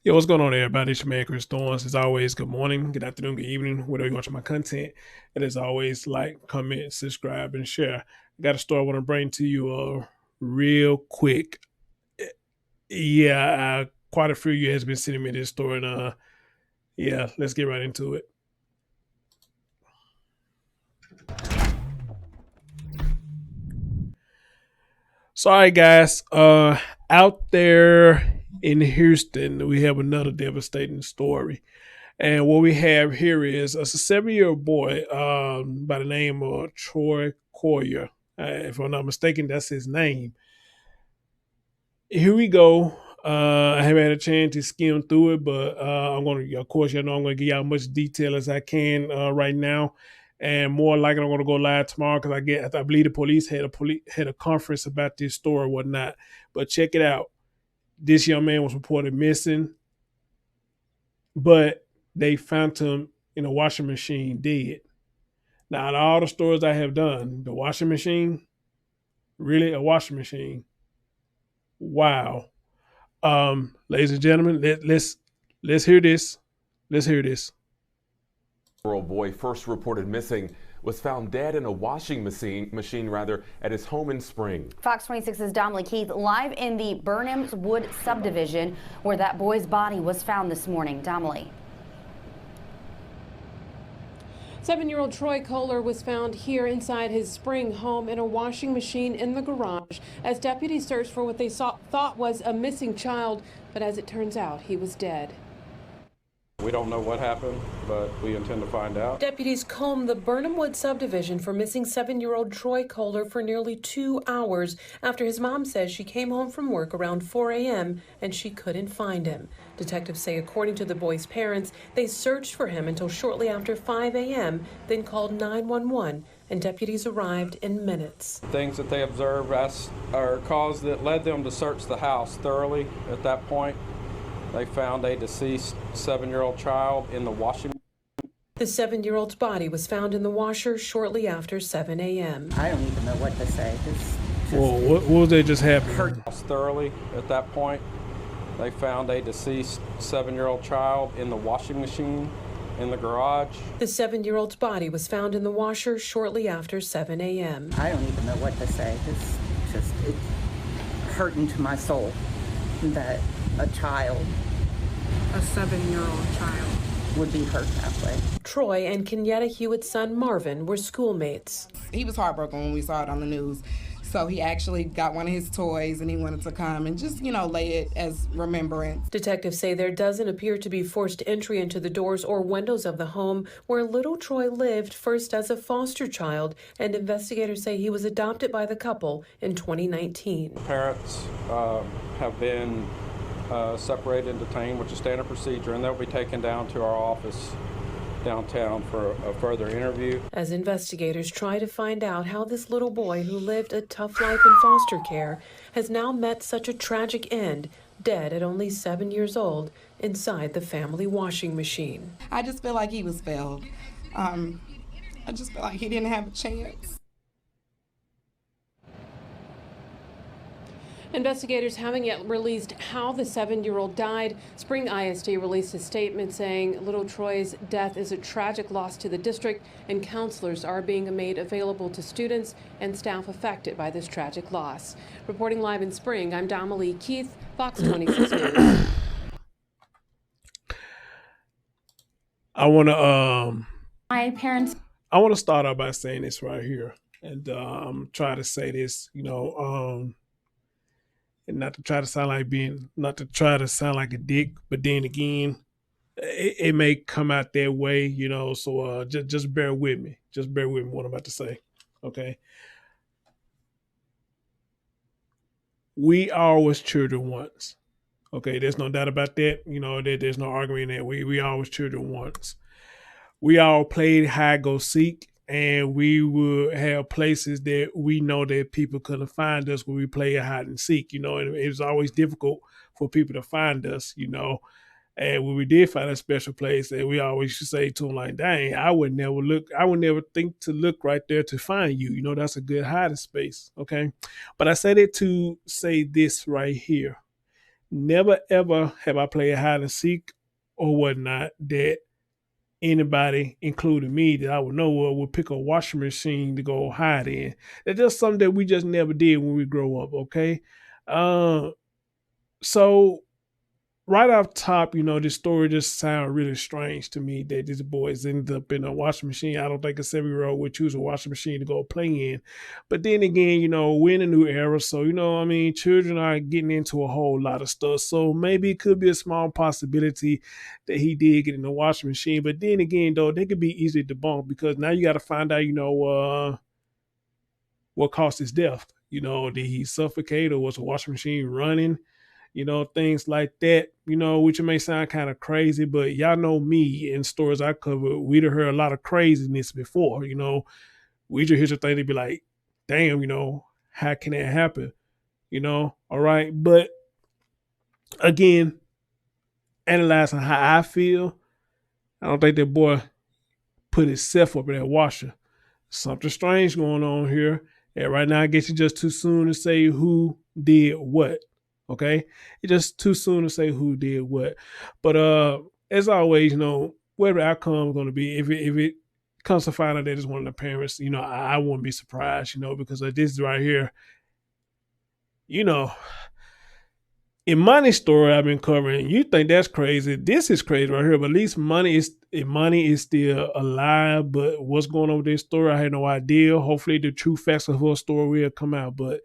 Yo, what's going on, everybody? It's your man, Chris Thorns. As always, good morning, good afternoon, good evening, whatever you watch my content. And as always, like, comment, subscribe, and share. I got a story I want to bring to you real quick. Yeah, quite a few of you has been sending me this story, and yeah, let's get right into it. Sorry, guys. Out there in Houston, we have another devastating story. And what we have here is a 7-year-old boy by the name of Troy Coyer. If I'm not mistaken, that's his name. Here we go. I haven't had a chance to skim through it, but I'm going to, of course, I'm going to give y'all as much detail as I can right now. And more likely, I'm going to go live tomorrow because I believe the police had a conference about this story or whatnot. But check it out. This young man was reported missing, but they found him in a washing machine dead. Now, out of all the stories I have done, the washing machine, really a washing machine. Wow. Ladies and gentlemen, let's hear this. Let's hear this. Year-old boy first reported missing was found dead in a washing machine at his home in Spring. Fox 26's Domley Keith live in the Birnamwood Subdivision where that boy's body was found this morning. Domley. 7-year-old Troy Kohler was found here inside his Spring home in a washing machine in the garage as deputies searched for what they thought was a missing child, but as it turns out, he was dead. We don't know what happened, but we intend to find out. Deputies combed the Birnamwood subdivision for missing 7-year-old Troy Kohler for nearly 2 hours after his mom says she came home from work around 4 a.m. and she couldn't find him. Detectives say, according to the boy's parents, they searched for him until shortly after 5 a.m., then called 911, and deputies arrived in minutes. Things that they observed are cause that led them to search the house thoroughly at that point. They found a deceased 7-year-old child in the washing. The 7-year-old's body was found in the washer shortly after 7 a.m. I don't even know what to say. Well, what was that just happened? Thoroughly at that point. They found a deceased 7-year-old child in the washing machine in the garage. The 7-year-old's body was found in the washer shortly after 7 a.m. I don't even know what to say. It's hurting to my soul that a 7-year-old child, would be hurt that way. Troy and Kenyatta Hewitt's son Marvin were schoolmates. He was heartbroken when we saw it on the news. So he actually got one of his toys and he wanted to come and just, lay it as remembrance. Detectives say there doesn't appear to be forced entry into the doors or windows of the home where little Troy lived, first as a foster child, and investigators say he was adopted by the couple in 2019. Parents have been separated and detained, which is standard procedure, and they'll be taken down to our office downtown for a further interview. As investigators try to find out how this little boy who lived a tough life in foster care has now met such a tragic end, dead at only 7 years old, inside the family washing machine. I just feel like he was failed. I just feel like he didn't have a chance. Investigators haven't yet released how the 7-year-old died. Spring ISD released a statement saying little Troy's death is a tragic loss to the district, and counselors are being made available to students and staff affected by this tragic loss. Reporting live in Spring, I'm Domley Keith, Fox 26 News. I want to My parents. I want to start out by saying this right here, and I'm trying to say this, and not to try to sound like a dick, but then again, it may come out that way, so just bear with me. Just bear with me what I'm about to say. Okay. We all was children once. Okay, there's no doubt about that. There's no arguing that. We all was children once. We all played hide go seek, and we would have places that we know that people couldn't find us when we played hide and seek, and it was always difficult for people to find us, and when we did find a special place, and we always used to say to them like, dang, I would never think to look right there to find you. That's a good hiding space, okay? But I said it to say this right here. never ever have I played hide and seek or whatnot that anybody, including me, that I would know of, would pick a washing machine to go hide in. That's just something that we just never did when we grow up, okay? So right off top, this story just sounds really strange to me that these boys ended up in a washing machine. I don't think a 7-year-old would choose a washing machine to go play in. But then again, we're in a new era. So, children are getting into a whole lot of stuff. So maybe it could be a small possibility that he did get in the washing machine. But then again, though, they could be easily debunked because now you got to find out, what caused his death. Did he suffocate or was the washing machine running? Things like that, which may sound kind of crazy, but y'all know me in stories I cover, we'd have heard a lot of craziness before, we just hear the thing to be like, damn, how can that happen? All right. But again, analyzing how I feel, I don't think that boy put himself up in that washer. Something strange going on here. And right now, I guess it's just too soon to say who did what. Okay, it's just too soon to say who did what. But as always, whatever the outcome is going to be, if it comes to find out that it's one of the parents, I won't be surprised, because this right here, in Money's story I've been covering, you think that's crazy. This is crazy right here, but at least Money is still alive. But what's going on with this story, I had no idea. Hopefully the true facts of her story will come out, but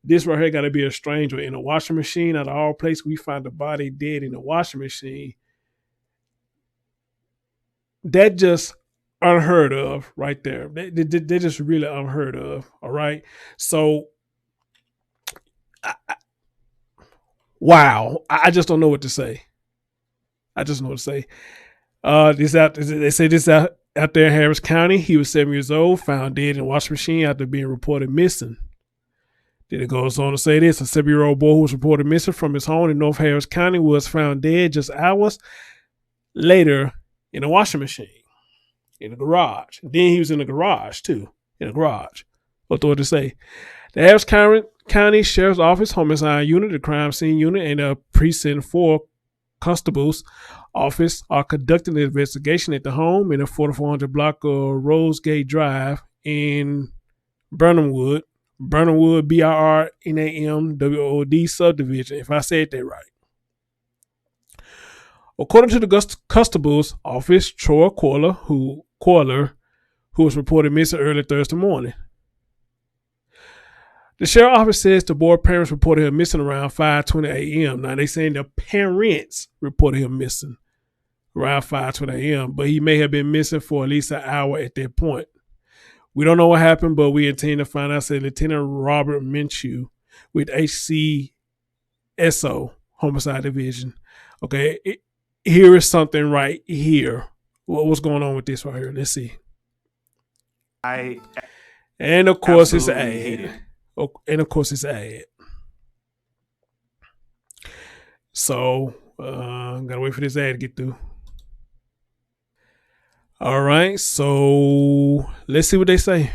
this right here got to be a stranger in a washing machine. Out of all places, we find the body dead in a washing machine. That just unheard of right there. They're just really unheard of. All right. So, wow. I just don't know what to say. They say this out there in Harris County. He was 7 years old, found dead in a washing machine after being reported missing. Then it goes on to say this: a 7-year-old boy who was reported missing from his home in North Harris County was found dead just hours later in a washing machine in the garage. Then he was in the garage too, Authorities say the Harris County Sheriff's Office Homicide Unit, the Crime Scene Unit, and the Precinct 4 Constable's Office are conducting an investigation at the home in the 4400 block of Rosegate Drive in Birnamwood, Birnamwood Subdivision, if I said that right. According to the Constable's Office, Troy Quarler, who was reported missing early Thursday morning. The sheriff's office says the boy parents reported him missing around 5:20 a.m. Now they saying the parents reported him missing around 5:20 a.m., but he may have been missing for at least an hour at that point. We don't know what happened, but we intend to find out, said Lieutenant Robert Minshew with HCSO Homicide Division. Okay, here is something right here. What's going on with this right here? Let's see. And of course it's an ad. So, gotta wait for this ad to get through. All right, so let's see what they say.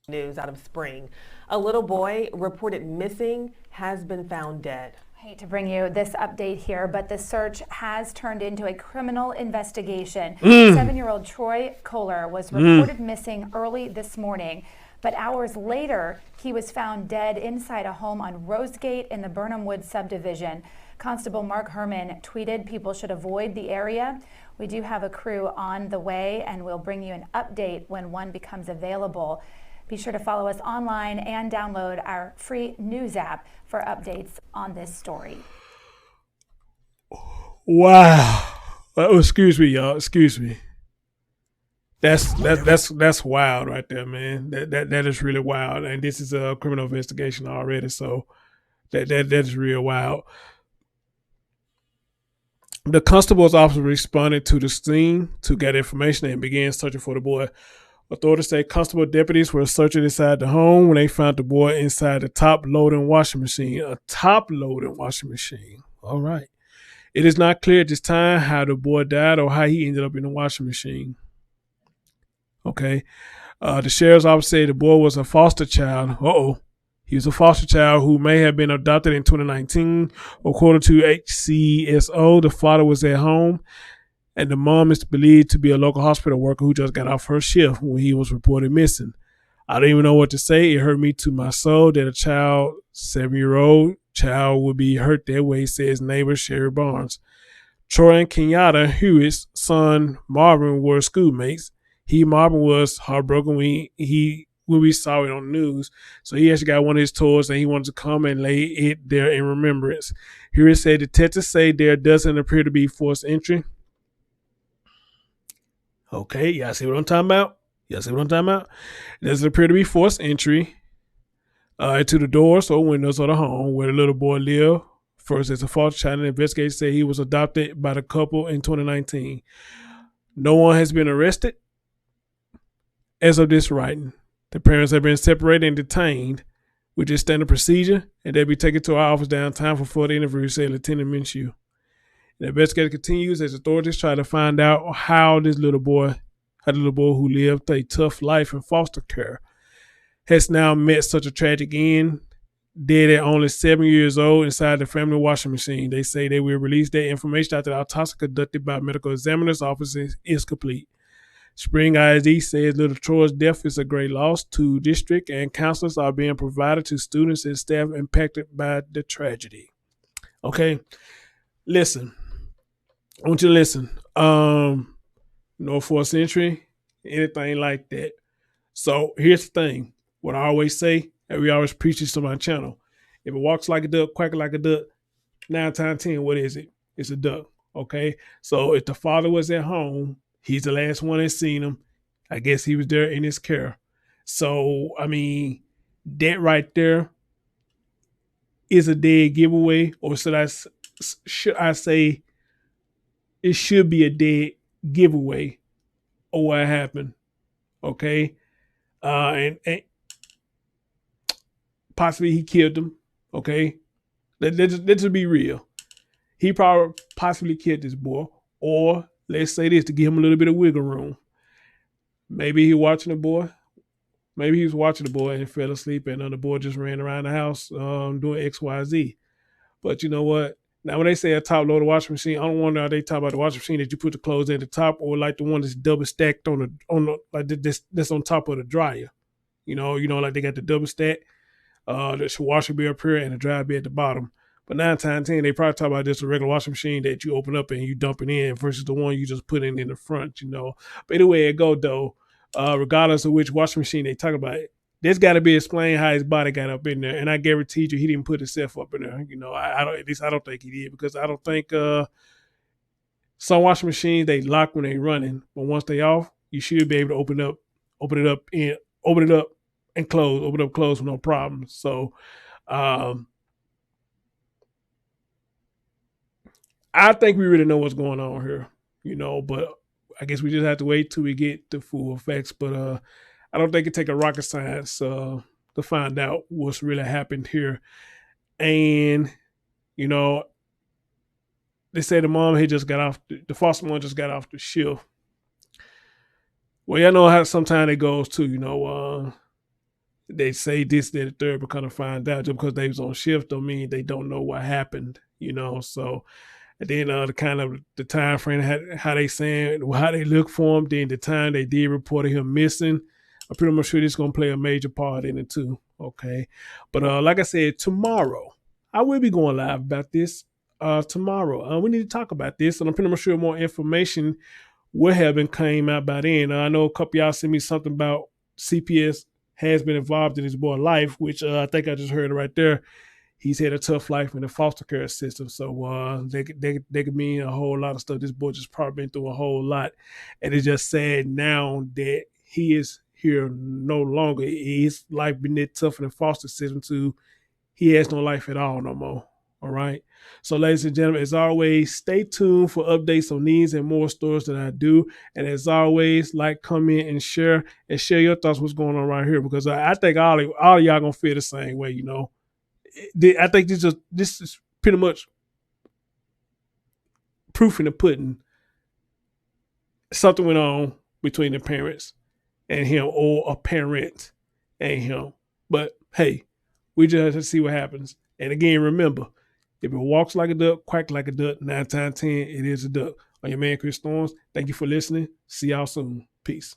News out of Spring. A little boy reported missing has been found dead. I hate to bring you this update here, but the search has turned into a criminal investigation. 7-year-old Troy Kohler was reported missing early this morning, but hours later, he was found dead inside a home on Rosegate in the Birnamwood subdivision. Constable Mark Herman tweeted people should avoid the area. We do have a crew on the way, and we'll bring you an update when one becomes available. Be sure to follow us online and download our free news app for updates on this story. Wow. Excuse me, y'all. Excuse me. That's wild right there, man. That is really wild. And this is a criminal investigation already, so that is real wild. The constable's office responded to the scene to get information and began searching for the boy. Authorities say constable deputies were searching inside the home when they found the boy inside the top-loading washing machine. A top-loading washing machine. All right. It is not clear at this time how the boy died or how he ended up in the washing machine. Okay. The sheriff's office said the boy was a foster child. He was a foster child who may have been adopted in 2019. According to HCSO, the father was at home, and the mom is believed to be a local hospital worker who just got off her shift when he was reported missing. I don't even know what to say. It hurt me to my soul that a child, 7-year-old child, would be hurt that way, says neighbor Sherry Barnes. Troy and Kenyatta Hewitt's son Marvin were schoolmates. Marvin was heartbroken when we saw it on the news. So he actually got one of his toys and he wanted to come and lay it there in remembrance. Hewitt said detectives say there doesn't appear to be forced entry. Okay, y'all see what I'm talking about? It doesn't appear to be forced entry to the doors or windows of the home where the little boy lived. First, as a foster child, investigators say he was adopted by the couple in 2019. No one has been arrested as of this writing. The parents have been separated and detained, which is standard procedure, and they'll be taken to our office downtown for further interview, said Lieutenant Minshew. The investigator continues as authorities try to find out how the little boy who lived a tough life in foster care has now met such a tragic end, dead at only 7 years old inside the family washing machine. They say they will release that information after the autopsy conducted by medical examiner's office is complete. Spring ISD says little Troy's death is a great loss to district, and counselors are being provided to students and staff impacted by the tragedy. Okay, listen. I want you to listen. No forced entry, anything like that. So here's the thing. What I always say, and we always preach this on my channel. If it walks like a duck, quack like a duck, 9 times 10, what is it? It's a duck. Okay? So if the father was at home, he's the last one that seen him. I guess he was there in his care. So, I mean, that right there is a dead giveaway. Or should I say it should be a dead giveaway of what happened. Okay? And possibly he killed him. Okay? Let's just be real. He probably possibly killed this boy. Or let's say this to give him a little bit of wiggle room. Maybe he watching the boy. Maybe he was watching the boy and fell asleep, and the boy just ran around the house doing X, Y, Z. But you know what? Now, when they say a top-loaded washing machine, I don't wonder how they talk about the washing machine that you put the clothes at the top, or like the one that's double stacked on the like that's on top of the dryer. You know, like they got the double stack. The washer be up here and the dryer be at the bottom. But 9 times 10, they probably talk about just a regular washing machine that you open up and you dump it in versus the one you just put in the front, you know. But anyway, it go though. Regardless of which washing machine they talk about, there's got to be explained how his body got up in there. And I guarantee you, he didn't put himself up in there. You know, I don't think he did, because I don't think some washing machines they lock when they running, but once they off, you should be able to open it up and close with no problem. So, I think we really know what's going on here, you know, but I guess we just have to wait till we get the full facts. But I don't think it take a rocket science to find out what's really happened here. And, you know, they say the mom had just got off, the foster mom just got off the shift. Well, y'all know how sometimes it goes too, you know, they say this, that, the third, but kind of find out just because they was on shift don't mean they don't know what happened, you know. So, and then the kind of the time frame, how they saying, how they look for him, then the time they did report him missing, I'm pretty much sure this is going to play a major part in it too, okay? But like I said, tomorrow, I will be going live about this tomorrow. We need to talk about this, and I'm pretty much sure more information will have been came out by then. I know a couple of y'all sent me something about CPS has been involved in his boy's life, which I think I just heard it right there. He's had a tough life in the foster care system. So they could mean a whole lot of stuff. This boy just probably been through a whole lot. And it's just sad now that he is here no longer. His life been that tough in the foster system too. He has no life at all no more. All right. So ladies and gentlemen, as always, stay tuned for updates on these and more stories that I do. And as always, like, comment, and share your thoughts what's going on right here, because I think all of y'all gonna feel the same way, you know. I think this is pretty much proof in the pudding. Something went on between the parents and him, or a parent and him. But hey, We just have to see what happens. And again, remember, if it walks like a duck, quack like a duck, 9 times 10, it is a duck. I'm your man, Chris Storms. Thank you for listening. See y'all soon. Peace.